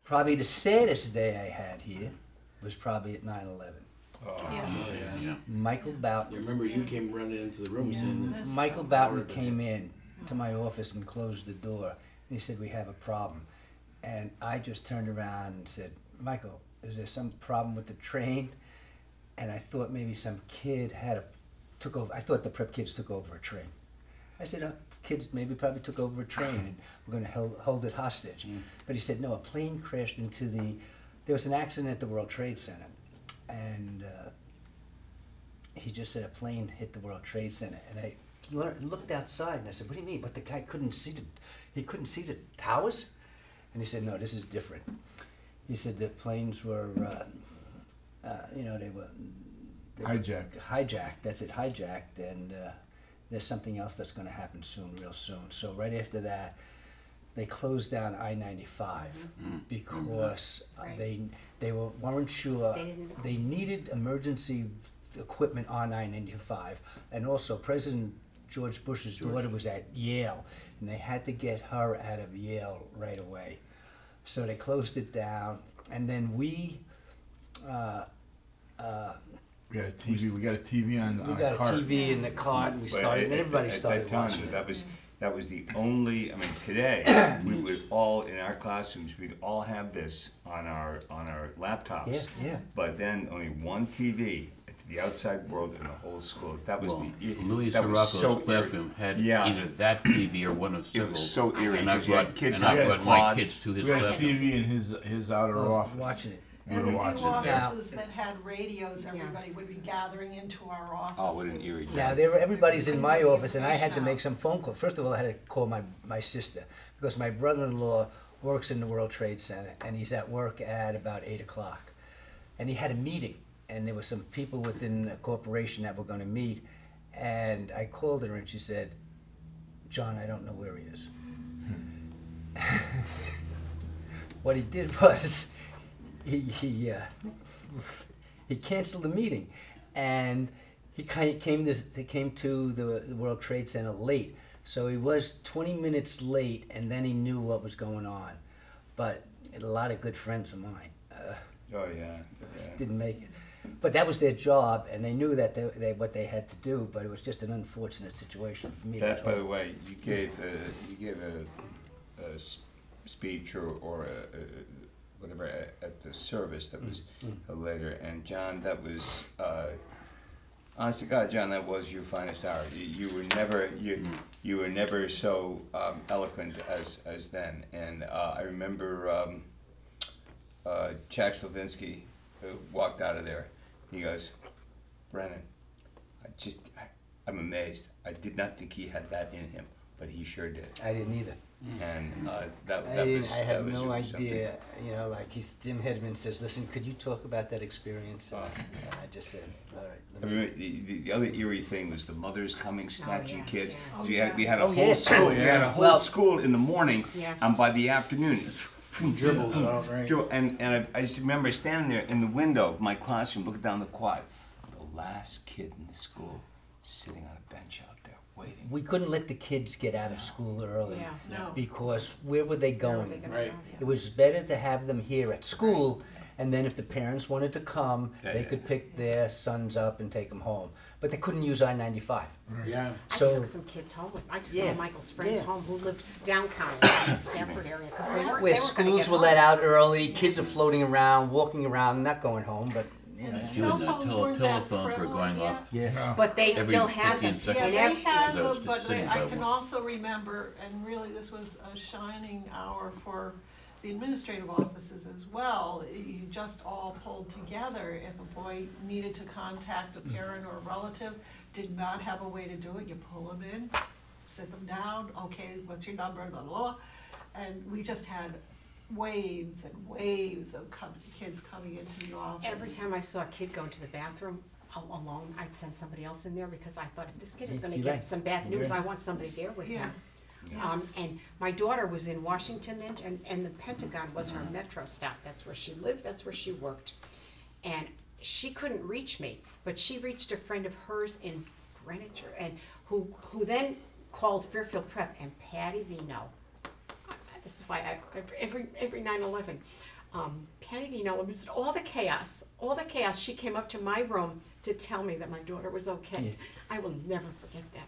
Probably the saddest day I had here was probably at 9/11. Yeah. Michael Boughton. You remember you came running into the room saying that. Michael Boughton came in to my office and closed the door. And he said, "We have a problem." And I just turned around and said, "Michael, is there some problem with the train?" And I thought maybe some kid took over. I thought the prep kids took over a train. I said, kids maybe probably took over a train and we're going to hold it hostage. But he said, no, a plane crashed into there was an accident at the World Trade Center. And he just said a plane hit the World Trade Center. And I looked outside and I said, what do you mean? But the guy couldn't see the towers? And he said, no, this is different. He said the planes were, they were hijacked, that's it, hijacked, and there's something else that's going to happen soon, real soon. So right after that, they closed down I-95 because they weren't sure. They needed emergency equipment on I-95, and also President George Bush's daughter was at Yale, and they had to get her out of Yale right away. So they closed it down, and then we got a TV. We got a TV on the cart. We got a TV in the cart, and we started, and everybody started watching it. That was the only. I mean, today we would all in our classrooms we'd all have this on our laptops. Yeah. But then only one TV to the outside world in the whole school. That was Louis that was so Sirocco's classroom had Yeah. either that TV or one of several. It was so eerie. And I because you had brought kids and I on brought the my quad. kids to his We had a classroom. TV in his outer office. Watching it. We And were the watching few it. offices that had radios, everybody would be gathering into our offices. Oh, what an eerie day. Now, everybody's in my office, and I had to make some phone calls. First of all, I had to call my sister, because my brother-in-law works in the World Trade Center, and he's at work at about 8 o'clock. And he had a meeting, and there were some people within the corporation that were going to meet, and I called her, and she said, "John, I don't know where he is." What he did was, he canceled the meeting, and he came to the World Trade Center late. So he was 20 minutes late, and then he knew what was going on. But a lot of good friends of mine didn't make it. But that was their job, and they knew that what they had to do. But it was just an unfortunate situation for me. That, by the way, you gave a speech or whatever at the service that was later, and John, that was honest to God, John, that was your finest hour. You were never so eloquent as then. And I remember Jack Slavinsky walked out of there. He goes, "Brennan, I'm amazed. I did not think he had that in him, but he sure did." I didn't either. And I had no idea. You know, like Jim Hedman says, "Listen, could you talk about that experience?" And I just said, "All right." I mean, the other eerie thing was the mothers coming, snatching kids. Oh, So yeah. we had a whole yeah. school. We had a whole school in the morning, Yeah. and by the afternoon, Dribbles out, right? And I just remember standing there in the window of my classroom, looking down the quad. The last kid in the school sitting on a bench out there waiting. We couldn't let the kids get out of school early No. because where were they Where were going? they gonna Right. go? It was better to have them here at school, and then if the parents wanted to come, Yeah, they yeah. could pick their sons up and take them home. But they couldn't use I-95. Yeah. I So- took some kids home with. I took Yeah. some of Michael's friends Yeah. home who lived downtown in the Stafford area because they weren't. Where they weren't gonna schools get were home. let out early, kids are floating around, walking around, not going home, but you know. And She was cell phones the weren't that telephones were going prevalent off. Yeah. But they Every still had 15 them. seconds. And Yeah, they every- had As I was them, but sitting I by can one. also remember, and really this was a shining hour for the administrative offices as well. You just all pulled together. If a boy needed to contact a parent or a relative, did not have a way to do it, you pull them in, sit them down, okay, what's your number, blah, blah, blah. And we just had waves and waves of kids coming into the office. Every time I saw a kid go into the bathroom alone, I'd send somebody else in there because I thought if this kid is going to You're get right. some bad You're news, right. I want somebody there with Yeah. him. Yeah. And my daughter was in Washington then, and the Pentagon was her metro stop. That's where she lived, that's where she worked. And she couldn't reach me, but she reached a friend of hers in Greenwich, and who then called Fairfield Prep, and Patty Vino. This is why every 9/11, Patty, you know, amidst all the chaos, she came up to my room to tell me that my daughter was okay. Yeah. I will never forget that.